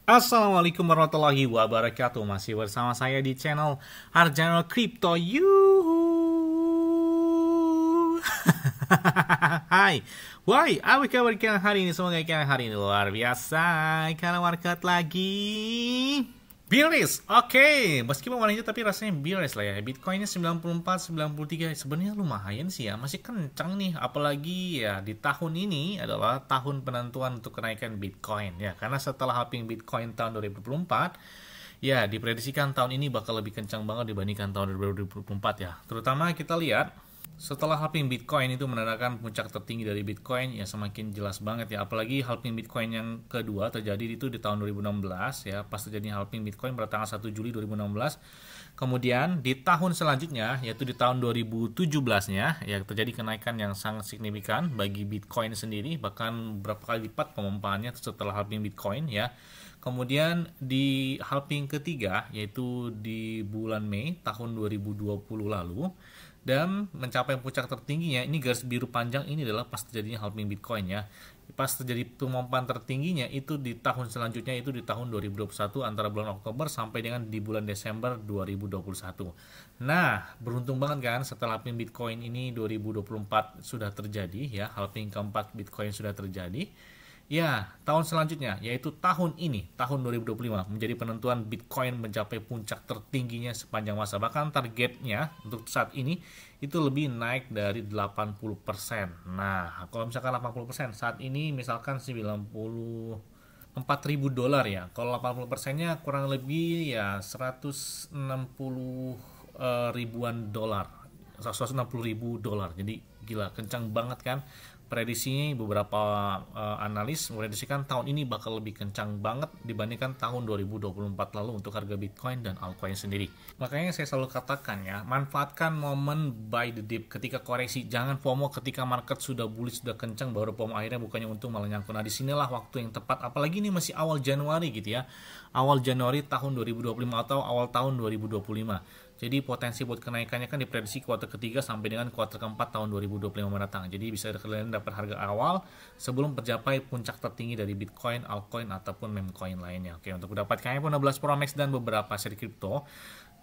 Assalamualaikum warahmatullahi wabarakatuh. Masih bersama saya di channel Arjano Crypto Hai, why? Apa kabar kalian hari ini? Semoga kalian hari ini luar biasa karena market lagi bearish. Oke, meskipun warnanya tapi rasanya bearish lah ya. Bitcoinnya 94, 93 sebenarnya lumayan sih ya, masih kencang nih. Apalagi ya di tahun ini adalah tahun penentuan untuk kenaikan Bitcoin ya. Karena setelah halving Bitcoin tahun 2024, ya diprediksikan tahun ini bakal lebih kencang banget dibandingkan tahun 2024 ya. Terutama kita lihat setelah halving Bitcoin itu menandakan puncak tertinggi dari Bitcoin ya, semakin jelas banget ya. Apalagi halving Bitcoin yang kedua terjadi itu di tahun 2016 ya, pas terjadi halving Bitcoin pada tanggal 1 Juli 2016. Kemudian di tahun selanjutnya yaitu di tahun 2017-nya ya terjadi kenaikan yang sangat signifikan bagi Bitcoin sendiri, bahkan berapa kali lipat pemompaannya setelah halving Bitcoin ya. Kemudian di halving ketiga yaitu di bulan Mei tahun 2020 lalu, dan mencapai puncak tertingginya, ini garis biru panjang ini adalah pas terjadinya halving Bitcoin ya. Pas terjadi pemompaan tertingginya itu di tahun selanjutnya, itu di tahun 2021 antara bulan Oktober sampai dengan di bulan Desember 2021. Nah, beruntung banget kan setelah halving Bitcoin ini 2024 sudah terjadi ya, halving keempat Bitcoin sudah terjadi. Ya, tahun selanjutnya, yaitu tahun ini, tahun 2025, menjadi penentuan Bitcoin mencapai puncak tertingginya sepanjang masa. Bahkan targetnya untuk saat ini, itu lebih naik dari 80%. Nah, kalau misalkan 80%, saat ini misalkan 94.000 dolar ya. Kalau 80%-nya kurang lebih ya 160 ribuan dolar. 160 ribu dolar. Jadi gila, kencang banget kan. Prediksinya beberapa analis memprediksikan tahun ini bakal lebih kencang banget dibandingkan tahun 2024 lalu untuk harga Bitcoin dan altcoin sendiri. Makanya saya selalu katakan ya, manfaatkan momen buy the dip ketika koreksi. Jangan FOMO ketika market sudah bullish, sudah kencang baru FOMO, akhirnya bukannya untung malah nyangkut. Nah, disinilah waktu yang tepat, apalagi ini masih awal Januari gitu ya. Awal Januari tahun 2025 atau awal tahun 2025. Jadi potensi buat kenaikannya kan diprediksi kuartal ketiga sampai dengan kuartal keempat tahun 2025 mendatang. Jadi bisa kalian dapat harga awal sebelum tercapai puncak tertinggi dari Bitcoin, altcoin ataupun memecoin lainnya. Oke, untuk mendapatkan iPhone 16 Pro Max dan beberapa seri kripto,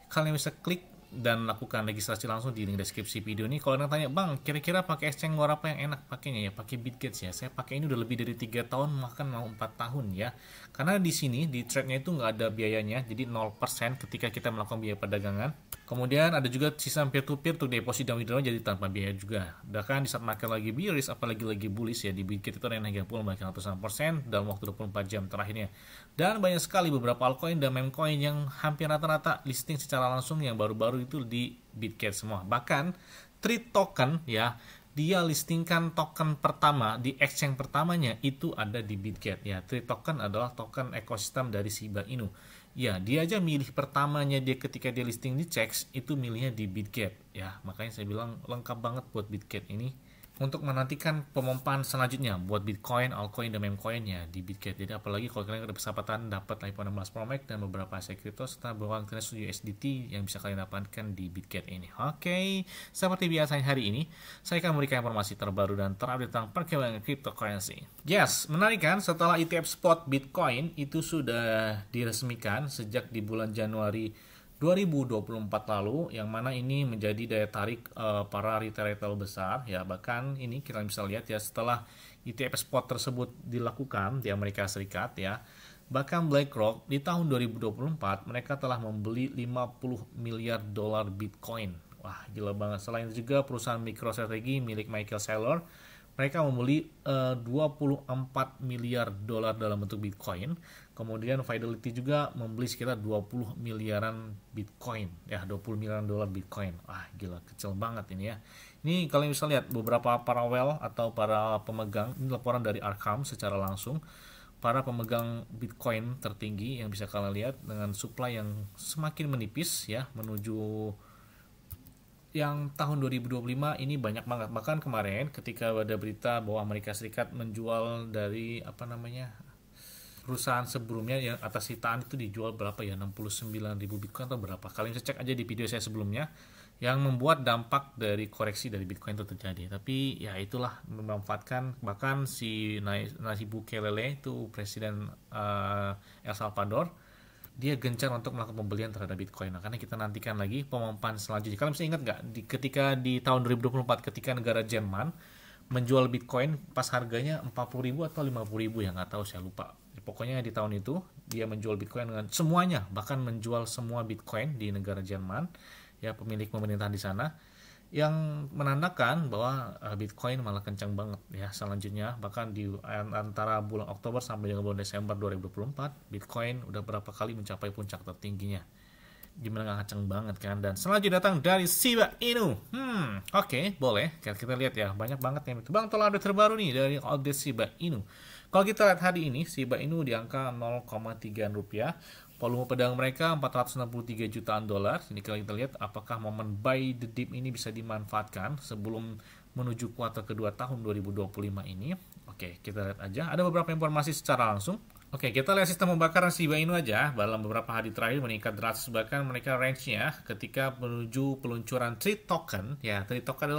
kalian bisa klik dan lakukan registrasi langsung di link deskripsi video ini. Kalau kalian tanya, bang, kira-kira pakai exchange luar apa yang enak pakainya ya? Pakai Bitget ya. Saya pakai ini udah lebih dari 3 tahun, bahkan mau 4 tahun ya. Karena di sini di trade-nya itu nggak ada biayanya, jadi 0% ketika kita melakukan biaya perdagangan. Kemudian ada juga sistem peer-to-peer untuk deposit dan withdrawal jadi tanpa biaya juga. Bahkan di saat market lagi bearish, apalagi lagi bullish ya, di Bitget itu ada yang naik 10 bahkan ratusan persen dalam waktu 24 jam terakhirnya. Dan banyak sekali beberapa altcoin dan memecoin yang hampir rata-rata listing secara langsung yang baru-baru itu di Bitget semua. Bahkan Tree Token ya, dia listingkan token pertama di exchange pertamanya itu ada di Bitget ya. Tree Token adalah token ekosistem dari Shiba Inu. Ya, dia aja milih pertamanya dia ketika dia listing di CEX itu milihnya di Bitget ya. Makanya saya bilang lengkap banget buat Bitget ini untuk menantikan pemompaan selanjutnya buat Bitcoin, altcoin, dan memecoin ya di Bitget. Jadi apalagi kalau kalian ada kesempatan dapat iPhone 16 Pro Max dan beberapa aset kripto serta beberapa alternatif USDT yang bisa kalian dapatkan di Bitget ini. Oke, seperti biasanya hari ini saya akan memberikan informasi terbaru dan terupdate tentang perkembangan cryptocurrency. Yes, menarik kan? Setelah ETF spot Bitcoin itu sudah diresmikan sejak di bulan Januari 2024 lalu, yang mana ini menjadi daya tarik para retail besar ya. Bahkan ini kita bisa lihat ya, setelah ETF spot tersebut dilakukan di Amerika Serikat ya, bahkan BlackRock di tahun 2024 mereka telah membeli 50 miliar dolar Bitcoin. Wah, gila banget. Selain itu juga perusahaan MicroStrategy milik Michael Saylor, mereka membeli 24 miliar dolar dalam bentuk Bitcoin. Kemudian Fidelity juga membeli sekitar 20 miliaran Bitcoin. Ya, 20 miliaran dolar Bitcoin. Wah, gila, kecil banget ini ya. Ini kalian bisa lihat beberapa para whale atau para pemegang, ini laporan dari Arkham secara langsung. Para pemegang Bitcoin tertinggi yang bisa kalian lihat dengan supply yang semakin menipis ya, menuju yang tahun 2025 ini banyak banget. Bahkan kemarin ketika ada berita bahwa Amerika Serikat menjual dari perusahaan sebelumnya yang atas sitaan itu dijual berapa ya, 69.000 Bitcoin atau berapa, kalian bisa cek aja di video saya sebelumnya, yang membuat dampak dari koreksi dari Bitcoin itu terjadi. Tapi ya itulah, memanfaatkan. Bahkan si Nayib Bukele itu presiden El El Salvador, dia gencar untuk melakukan pembelian terhadap Bitcoin. Nah, karena kita nantikan lagi pemompan selanjutnya. Kalian masih ingat nggak ketika di tahun 2024 ketika negara Jerman menjual Bitcoin pas harganya 40.000 atau 50.000 ya, nggak tahu, saya lupa. Pokoknya di tahun itu dia menjual Bitcoin dengan semuanya, bahkan menjual semua Bitcoin di negara Jerman, ya, pemilik pemerintahan di sana, yang menandakan bahwa Bitcoin malah kencang banget ya selanjutnya. Bahkan di antara bulan Oktober sampai dengan bulan Desember 2024, Bitcoin udah berapa kali mencapai puncak tertingginya. Gimana, nggak kencang banget kan. Dan selanjutnya datang dari Shiba Inu. Oke, boleh kita lihat ya, banyak banget yang itu. Bang, tolong update terbaru nih dari update Shiba Inu. Kalau kita lihat hari ini, Shiba Inu di angka 0,3 rupiah. Volume pedang mereka 463 jutaan dolar. Ini kalau kita lihat apakah momen buy the dip ini bisa dimanfaatkan sebelum menuju kuartal kedua tahun 2025 ini. Oke, kita lihat aja. Ada beberapa informasi secara langsung. Oke, kita lihat sistem pembakaran Shiba Inu aja. Dalam beberapa hari terakhir meningkat drastis, bahkan mereka range-nya ketika menuju peluncuran Treat Token. Ya, Treat Token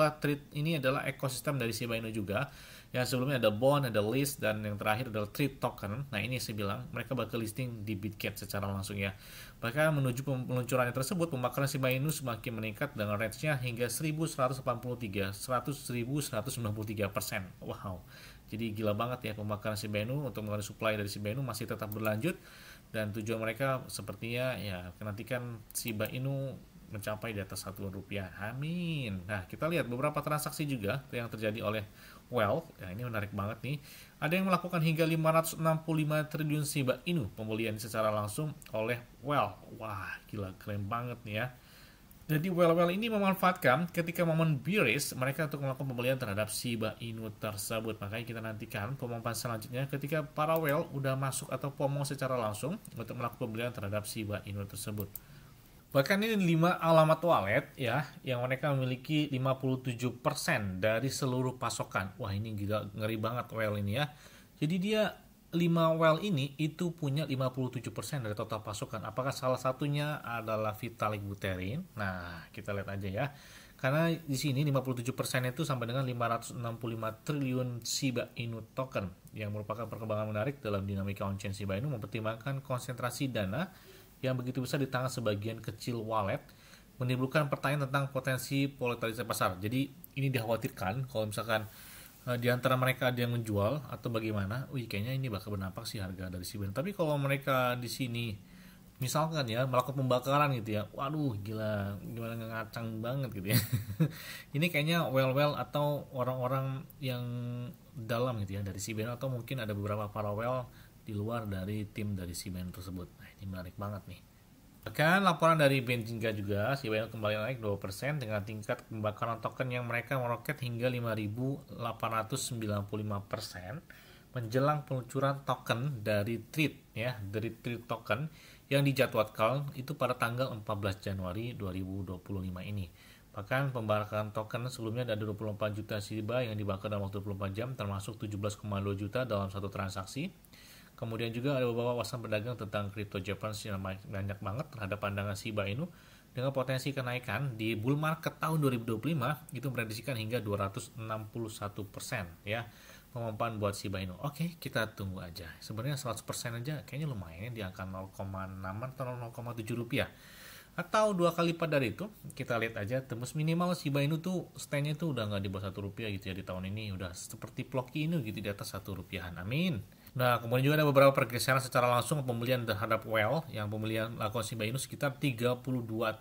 ini adalah ekosistem dari Shiba Inu juga. Yang sebelumnya ada Bond, ada List, dan yang terakhir adalah Treat Token. Nah, ini saya bilang mereka bakal listing di Bitget secara langsung ya. Bahkan menuju peluncurannya tersebut, pembakaran Shiba Inu semakin meningkat dengan range-nya hingga 1193%. Wow. Jadi gila banget ya pembakaran Shiba Inu. Untuk mengenai supply dari Shiba Inu masih tetap berlanjut, dan tujuan mereka sepertinya ya menantikan Shiba Inu mencapai di atas 1 rupiah. Amin. Nah, kita lihat beberapa transaksi juga yang terjadi oleh Well. Ya, ini menarik banget nih. Ada yang melakukan hingga 565 triliun Shiba Inu pembelian secara langsung oleh Well. Wah, gila, keren banget nih ya. Jadi well ini memanfaatkan ketika momen bearish mereka untuk melakukan pembelian terhadap Shiba Inu tersebut. Makanya kita nantikan pemompan selanjutnya ketika para well udah masuk atau pomong secara langsung untuk melakukan pembelian terhadap Shiba Inu tersebut. Bahkan ini 5 alamat wallet ya yang mereka memiliki 57% dari seluruh pasokan. Wah, ini gila, ngeri banget well ini ya. Jadi dia 5 well ini itu punya 57% dari total pasokan. Apakah salah satunya adalah Vitalik Buterin? Nah, kita lihat aja ya. Karena di sini 57% itu sampai dengan 565 triliun Shiba Inu token, yang merupakan perkembangan menarik dalam dinamika on-chain Shiba Inu, mempertimbangkan konsentrasi dana yang begitu besar di tangan sebagian kecil wallet, menimbulkan pertanyaan tentang potensi volatilitas pasar. Jadi ini dikhawatirkan kalau misalkan di antara mereka ada yang menjual atau bagaimana, kayaknya ini bakal berdampak sih harga dari Shiba Inu. Tapi kalau mereka di sini misalkan ya melakukan pembakaran gitu ya, waduh gila, gimana, ngacang banget gitu ya. Ini kayaknya well atau orang-orang yang dalam gitu ya dari Shiba Inu, atau mungkin ada beberapa para well di luar dari tim dari Shiba Inu tersebut. Nah, ini menarik banget nih. Bahkan laporan dari Benzinga juga, Shiba Inu kembali naik 2% dengan tingkat pembakaran token yang mereka meroket hingga 5.895% menjelang peluncuran token dari Treat ya, dari Treat token yang dijadwalkan itu pada tanggal 14 Januari 2025 ini. Bahkan pembakaran token sebelumnya ada 24 juta Shiba yang dibakar dalam waktu 24 jam, termasuk 17,2 juta dalam satu transaksi. Kemudian juga ada beberapa wawasan pedagang tentang crypto Japanese yang banyak banget terhadap pandangan Shiba Inu dengan potensi kenaikan di bull market tahun 2025 itu memprediksikan hingga 261% ya pemompan buat Shiba Inu. Oke, kita tunggu aja. Sebenarnya 100% aja kayaknya lumayan di angka 0,6 atau 0,7 rupiah. Atau 2 kali lipat dari itu, kita lihat aja tembus minimal Shiba Inu tuh stand-nya tuh udah nggak di bawah 1 rupiah gitu ya di tahun ini, udah seperti Plocky Inu gitu di atas 1 rupiahan. Amin. Nah, kemudian juga ada beberapa pergeseran secara langsung pembelian terhadap well, yang pembelian lakukan Shiba Inu sekitar 32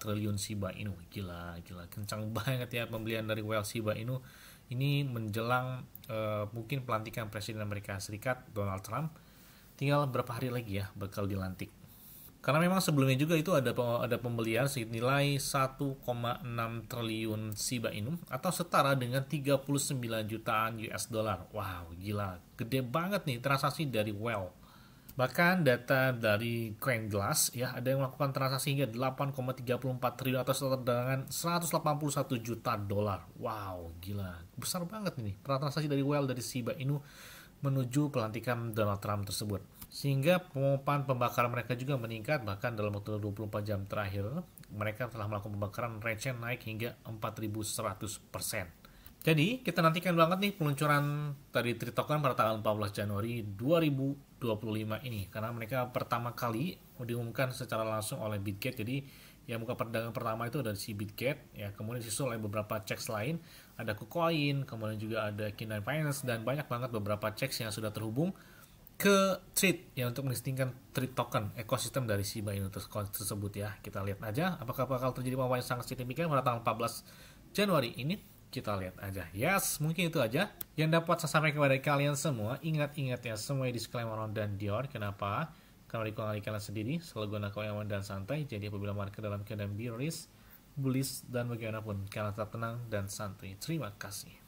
triliun Shiba Inu. Gila, kencang banget ya pembelian dari well Shiba Inu. Ini menjelang mungkin pelantikan Presiden Amerika Serikat Donald Trump. Tinggal berapa hari lagi ya bakal dilantik. Karena memang sebelumnya juga itu ada pembelian senilai 1,6 triliun Shiba Inu atau setara dengan 39 jutaan US dollar. Wow, gila. Gede banget nih transaksi dari well. Bahkan data dari CoinGlass ya, ada yang melakukan transaksi hingga 8,34 triliun atau setara dengan 181 juta dolar. Wow, gila. Besar banget nih transaksi dari well dari Shiba Inu menuju pelantikan Donald Trump tersebut. Sehingga pemompan pembakaran mereka juga meningkat, bahkan dalam waktu 24 jam terakhir mereka telah melakukan pembakaran range naik hingga 4.100%. Jadi kita nantikan banget nih peluncuran dari Treat Token pada tanggal 14 Januari 2025 25 ini, karena mereka pertama kali diumumkan secara langsung oleh Bitget. Jadi yang buka perdagangan pertama itu dari si Bitget ya, kemudian disusul oleh beberapa checks lain, ada KuCoin, kemudian juga ada Q9 Finance, dan banyak banget beberapa checks yang sudah terhubung ke Trade ya untuk melistingkan Trade token ekosistem dari Shiba Inu tersebut ya. Kita lihat aja apakah bakal terjadi penguatan yang sangat signifikan pada tanggal 14 Januari ini. Kita lihat aja. Yes, mungkin itu aja yang dapat saya sampaikan kepada kalian semua. Ingat-ingat ya, semua disclaimer on dan Dior. Kenapa? Karena dikurangi kalian sendiri, selalu gunakan yang aman dan santai. Jadi apabila market dalam keadaan bearish, bullish, dan bagaimanapun, kalian tetap tenang dan santai. Terima kasih.